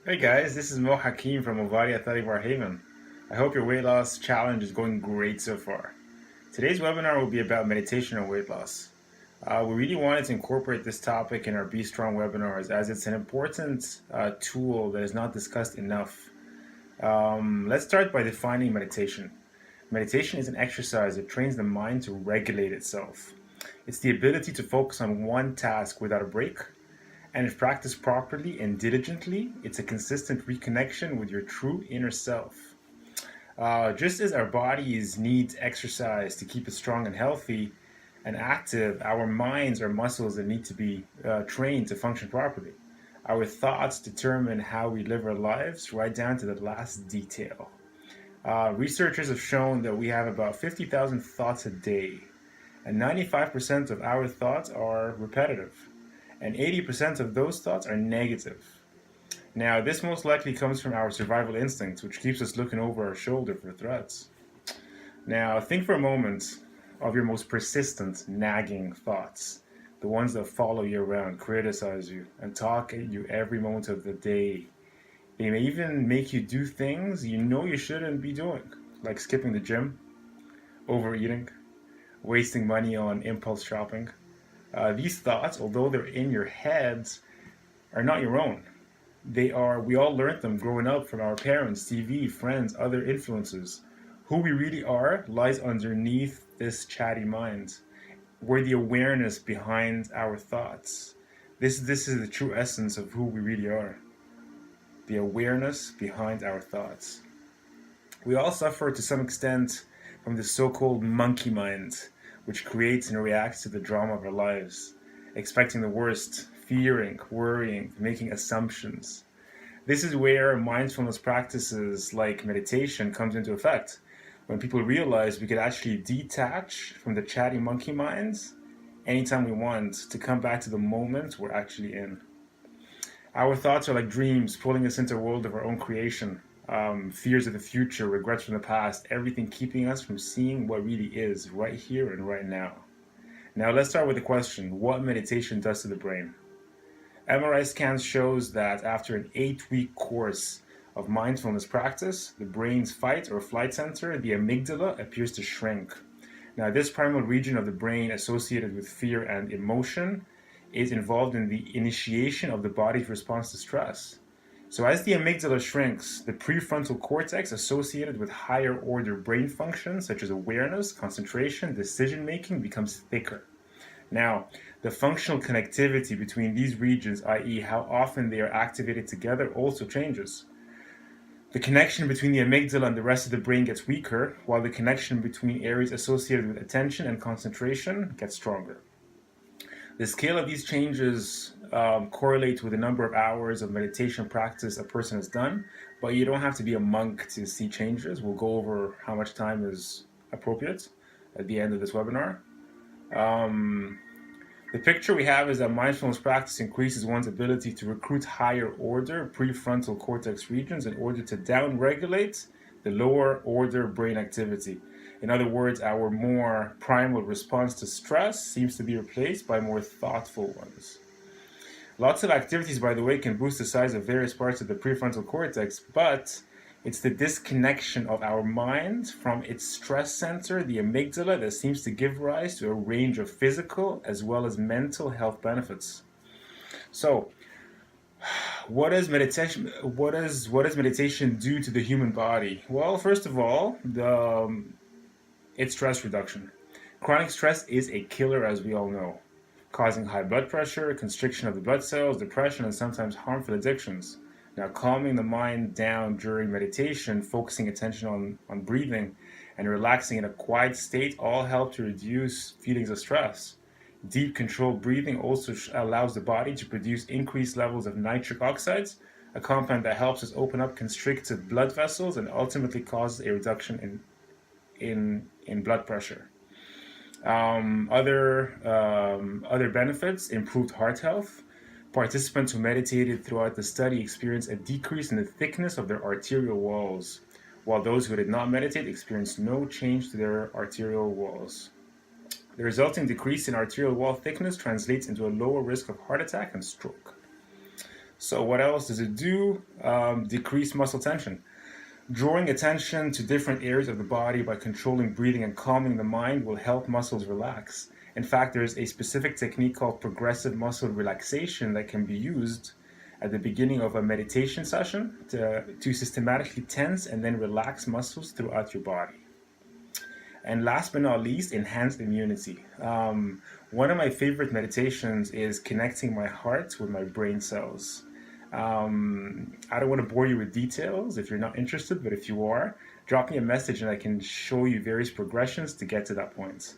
Hey guys, this is Hakim from Ovadi Athletic Bar Haven. I hope your weight loss challenge is going great so far. Today's webinar will be about meditation and weight loss. We really wanted to incorporate this topic in our Be Strong webinars as it's an important tool that is not discussed enough. Let's start by defining meditation. Meditation is an exercise that trains the mind to regulate itself. It's the ability to focus on one task without a break, and if practiced properly and diligently, it's a consistent reconnection with your true inner self. Just as our bodies need exercise to keep us strong and healthy and active, our minds are muscles that need to be trained to function properly. Our thoughts determine how we live our lives, right down to the last detail. Researchers have shown that we have about 50,000 thoughts a day, and 95% of our thoughts are repetitive, and 80% of those thoughts are negative. Now, this most likely comes from our survival instinct, which keeps us looking over our shoulder for threats. Now, think for a moment of your most persistent, nagging thoughts, the ones that follow you around, criticize you, and talk at you every moment of the day. They may even make you do things you know you shouldn't be doing, like skipping the gym, overeating, wasting money on impulse shopping. These thoughts, although they're in your heads, are not your own. We all learned them growing up from our parents, TV, friends, other influences. Who we really are lies underneath this chatty mind. We're the awareness behind our thoughts. This is the true essence of who we really are. The awareness behind our thoughts. We all suffer to some extent from the so-called monkey mind, which creates and reacts to the drama of our lives, expecting the worst, fearing, worrying, making assumptions. This is where mindfulness practices like meditation comes into effect, when people realize we could actually detach from the chatty monkey minds anytime we want to come back to the moment we're actually in. Our thoughts are like dreams pulling us into a world of our own creation. Fears of the future, regrets from the past, everything keeping us from seeing what really is right here and right now. Now let's start with the question, what meditation does to the brain. MRI scans shows that after an 8-week course of mindfulness practice, the brain's fight or flight center, the amygdala, appears to shrink. Now this primal region of the brain associated with fear and emotion is involved in the initiation of the body's response to stress. So as the amygdala shrinks, the prefrontal cortex associated with higher order brain functions such as awareness, concentration, decision making becomes thicker. Now, the functional connectivity between these regions, i.e. how often they are activated together, also changes. The connection between the amygdala and the rest of the brain gets weaker, while the connection between areas associated with attention and concentration gets stronger. The scale of these changes correlate with the number of hours of meditation practice a person has done, but you don't have to be a monk to see changes. We'll go over how much time is appropriate at the end of this webinar. The picture we have is that mindfulness practice increases one's ability to recruit higher order prefrontal cortex regions in order to downregulate the lower order brain activity. In other words, our more primal response to stress seems to be replaced by more thoughtful ones. Lots of activities, by the way, can boost the size of various parts of the prefrontal cortex, but it's the disconnection of our mind from its stress center, the amygdala, that seems to give rise to a range of physical as well as mental health benefits. So, what does meditation do to the human body? Well, first of all, it's stress reduction. Chronic stress is a killer, as we all know, causing high blood pressure, constriction of the blood cells, depression, and sometimes harmful addictions. Now, calming the mind down during meditation, focusing attention on breathing, and relaxing in a quiet state all help to reduce feelings of stress. Deep controlled breathing also allows the body to produce increased levels of nitric oxides, a compound that helps us open up constricted blood vessels and ultimately causes a reduction in blood pressure. Other benefits: improved heart health. Participants who meditated throughout the study experienced a decrease in the thickness of their arterial walls, while those who did not meditate experienced no change to their arterial walls. The resulting decrease in arterial wall thickness translates into a lower risk of heart attack and stroke. So what else does it do? Decrease muscle tension. Drawing attention to different areas of the body by controlling breathing and calming the mind will help muscles relax. In fact, there's a specific technique called progressive muscle relaxation that can be used at the beginning of a meditation session to systematically tense and then relax muscles throughout your body. And last but not least, enhanced immunity. One of my favorite meditations is connecting my heart with my brain cells. I don't want to bore you with details if you're not interested, but if you are, drop me a message and I can show you various progressions to get to that point.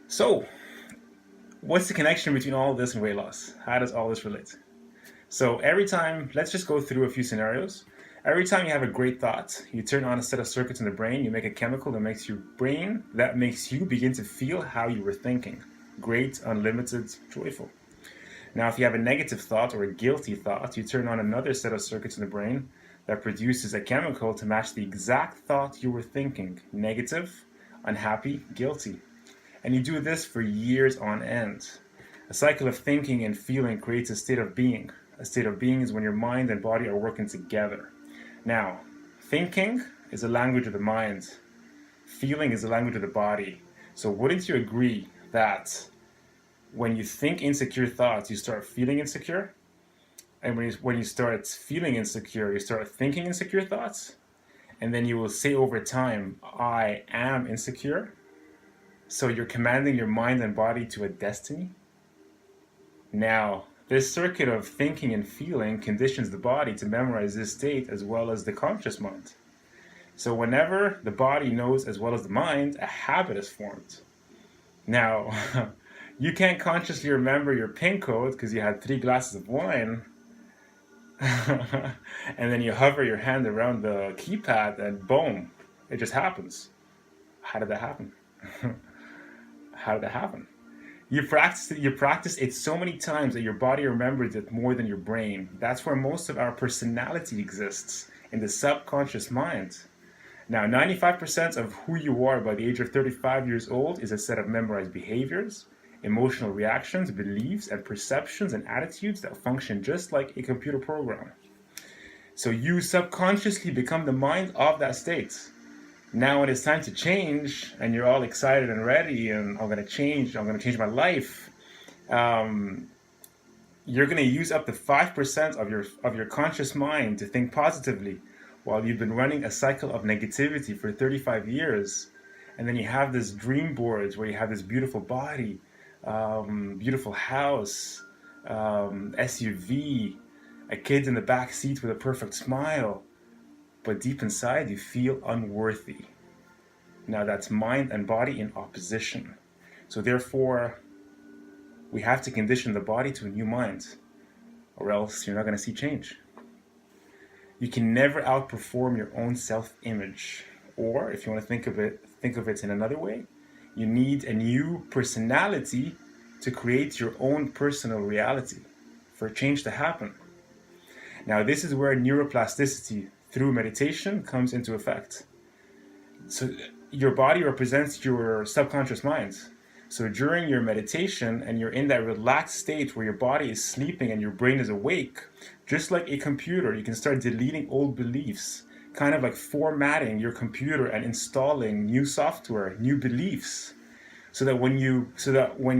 So, what's the connection between all of this and weight loss? How does all this relate? So every time, let's just go through a few scenarios. Every time you have a great thought, you turn on a set of circuits in the brain, you make a chemical that makes you begin to feel how you were thinking. Great, unlimited, joyful. Now, if you have a negative thought or a guilty thought, you turn on another set of circuits in the brain that produces a chemical to match the exact thought you were thinking. Negative, unhappy, guilty. And you do this for years on end. A cycle of thinking and feeling creates a state of being. A state of being is when your mind and body are working together. Now, thinking is a language of the mind. Feeling is a language of the body. So wouldn't you agree that when you think insecure thoughts, you start feeling insecure? And when you start feeling insecure, you start thinking insecure thoughts? And then you will say over time, I am insecure. So you're commanding your mind and body to a destiny? Now, this circuit of thinking and feeling conditions the body to memorize this state as well as the conscious mind. So whenever the body knows as well as the mind, a habit is formed. Now, you can't consciously remember your PIN code because you had 3 glasses of wine, and then you hover your hand around the keypad and boom, it just happens. How did that happen? How did that happen? You practice it so many times that your body remembers it more than your brain. That's where most of our personality exists, in the subconscious mind. Now, 95% of who you are by the age of 35 years old is a set of memorized behaviors, emotional reactions, beliefs, and perceptions and attitudes that function just like a computer program. So you subconsciously become the mind of that state. Now when it's time to change and you're all excited and ready and I'm going to change my life, you're going to use up to 5% of your conscious mind to think positively while you've been running a cycle of negativity for 35 years. And then you have this dream board where you have this beautiful body, beautiful house, SUV, a kid in the back seat with a perfect smile. But deep inside, you feel unworthy. Now that's mind and body in opposition. So therefore, we have to condition the body to a new mind, or else you're not going to see change. You can never outperform your own self-image. Or if you want to think of it in another way, you need a new personality to create your own personal reality for change to happen. Now this is where neuroplasticity through meditation comes into effect. So your body represents your subconscious mind. So during your meditation and you're in that relaxed state where your body is sleeping and your brain is awake, just like a computer, you can start deleting old beliefs, kind of like formatting your computer and installing new software, new beliefs, so that when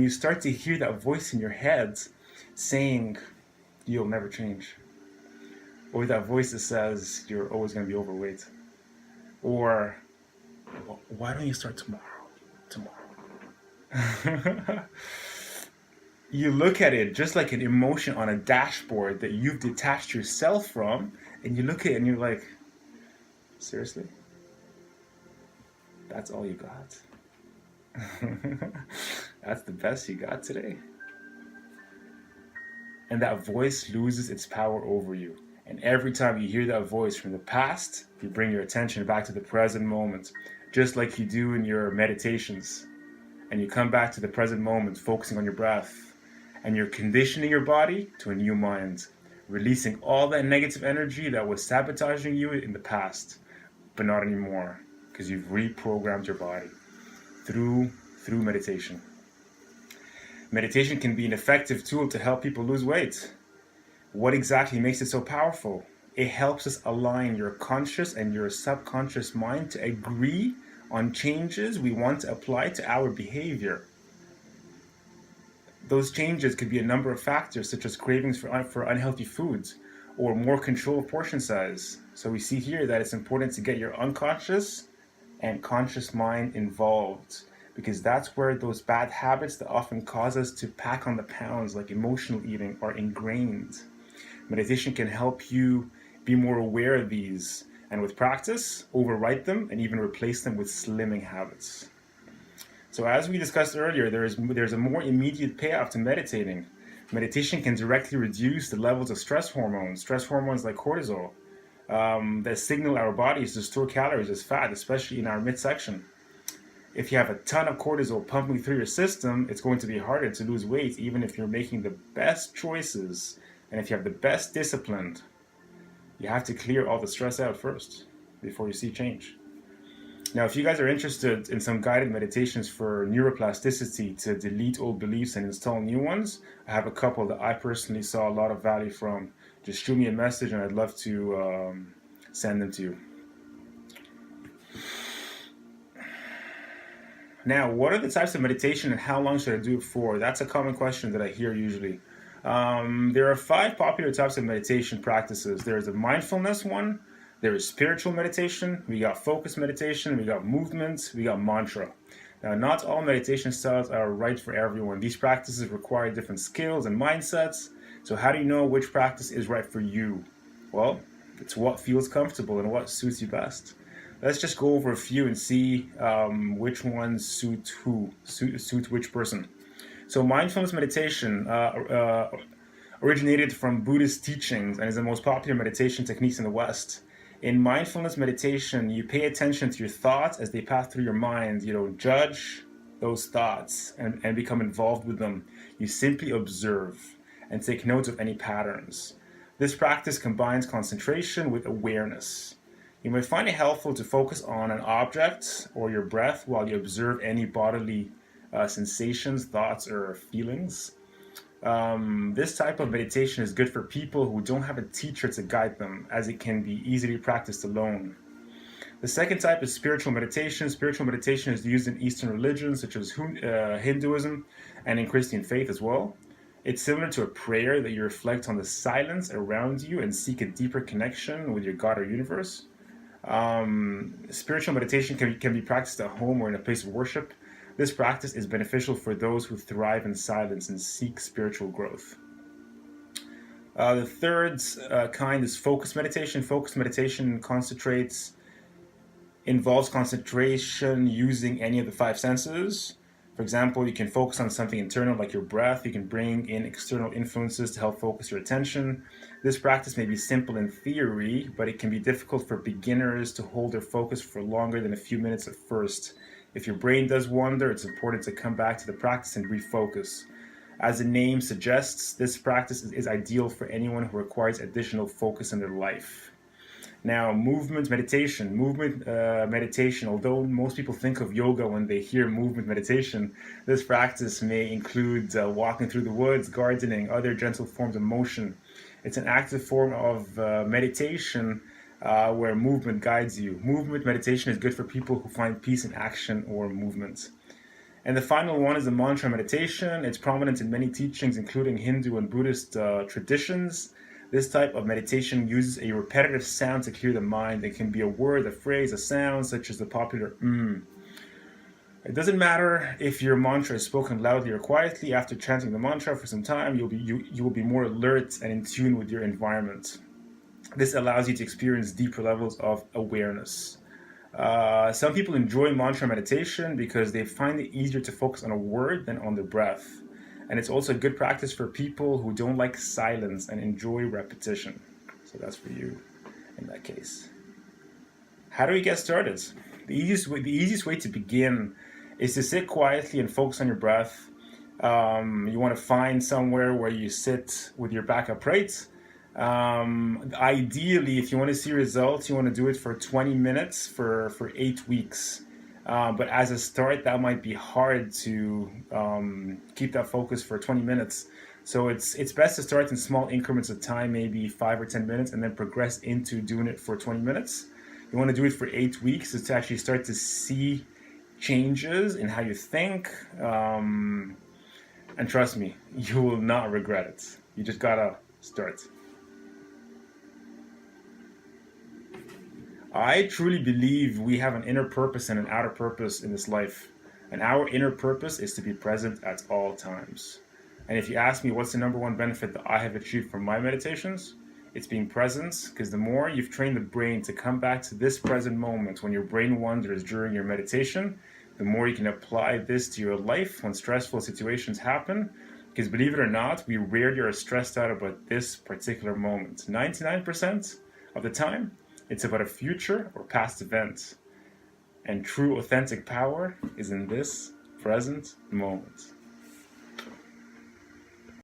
you start to hear that voice in your head saying you'll never change, or that voice that says you're always going to be overweight, or why don't you start tomorrow? You look at it just like an emotion on a dashboard that you've detached yourself from, and you look at it and you're like, seriously? That's all you got? That's the best you got today? And that voice loses its power over you. And every time you hear that voice from the past, you bring your attention back to the present moment, just like you do in your meditations. And you come back to the present moment, focusing on your breath. And you're conditioning your body to a new mind, releasing all that negative energy that was sabotaging you in the past, but not anymore, because you've reprogrammed your body through meditation. Meditation can be an effective tool to help people lose weight. What exactly makes it so powerful? It helps us align your conscious and your subconscious mind to agree on changes we want to apply to our behavior. Those changes could be a number of factors, such as cravings for unhealthy foods or more control of portion size. So we see here that it's important to get your unconscious and conscious mind involved, because that's where those bad habits that often cause us to pack on the pounds, like emotional eating, are ingrained. Meditation can help you be more aware of these, and with practice, overwrite them and even replace them with slimming habits. So as we discussed earlier, there's a more immediate payoff to meditating. Meditation can directly reduce the levels of stress hormones like cortisol, that signal our bodies to store calories as fat, especially in our midsection. If you have a ton of cortisol pumping through your system, it's going to be harder to lose weight, even if you're making the best choices and if you have the best discipline. You have to clear all the stress out first before you see change. Now, if you guys are interested in some guided meditations for neuroplasticity to delete old beliefs and install new ones, I have a couple that I personally saw a lot of value from. Just shoot me a message and I'd love to send them to you. Now, what are the types of meditation and how long should I do it for? That's a common question that I hear usually. There are 5 popular types of meditation practices. There's a mindfulness one, there is spiritual meditation, we got focus meditation, we got movement, we got mantra. Now, not all meditation styles are right for everyone. These practices require different skills and mindsets. So how do you know which practice is right for you? Well, it's what feels comfortable and what suits you best. Let's just go over a few and see which ones suit which person. So mindfulness meditation originated from Buddhist teachings and is the most popular meditation techniques in the West. In mindfulness meditation, you pay attention to your thoughts as they pass through your mind. You don't judge those thoughts and become involved with them. You simply observe and take notes of any patterns. This practice combines concentration with awareness. You might find it helpful to focus on an object or your breath while you observe any bodily sensations, thoughts, or feelings. This type of meditation is good for people who don't have a teacher to guide them, as it can be easily practiced alone. The second type is spiritual meditation. Spiritual meditation is used in Eastern religions such as Hinduism and in Christian faith as well. It's similar to a prayer that you reflect on the silence around you and seek a deeper connection with your God or universe. Spiritual meditation can be practiced at home or in a place of worship. This practice is beneficial for those who thrive in silence and seek spiritual growth. The third kind is focus meditation. Focus meditation involves concentration using any of the 5 senses. For example, you can focus on something internal like your breath. You can bring in external influences to help focus your attention. This practice may be simple in theory, but it can be difficult for beginners to hold their focus for longer than a few minutes at first. If your brain does wander, it's important to come back to the practice and refocus. As the name suggests, this practice is ideal for anyone who requires additional focus in their life. Now, movement meditation. Although most people think of yoga when they hear movement meditation, this practice may include walking through the woods, gardening, other gentle forms of motion. It's an active form of meditation where movement guides you. Movement meditation is good for people who find peace in action or movement. And the final one is the mantra meditation. It's prominent in many teachings, including Hindu and Buddhist traditions. This type of meditation uses a repetitive sound to clear the mind. It can be a word, a phrase, a sound, such as the popular It doesn't matter if your mantra is spoken loudly or quietly. After chanting the mantra for some time, you will be more alert and in tune with your environment. This allows you to experience deeper levels of awareness. Some people enjoy mantra meditation because they find it easier to focus on a word than on the breath. And it's also a good practice for people who don't like silence and enjoy repetition. So that's for you in that case. How do we get started? The easiest way to begin is to sit quietly and focus on your breath. You want to find somewhere where you sit with your back upright. Ideally, if you want to see results, you want to do it for 20 minutes for 8 weeks. But as a start, that might be hard to keep that focus for 20 minutes. So it's best to start in small increments of time, maybe 5 or 10 minutes, and then progress into doing it for 20 minutes. You want to do it for 8 weeks to actually start to see changes in how you think. And trust me, you will not regret it. You just gotta start. I truly believe we have an inner purpose and an outer purpose in this life. And our inner purpose is to be present at all times. And if you ask me what's the number one benefit that I have achieved from my meditations, it's being present, because the more you've trained the brain to come back to this present moment when your brain wanders during your meditation, the more you can apply this to your life when stressful situations happen. Because believe it or not, we rarely are stressed out about this particular moment. 99% of the time, it's about a future or past event. And true authentic power is in this present moment.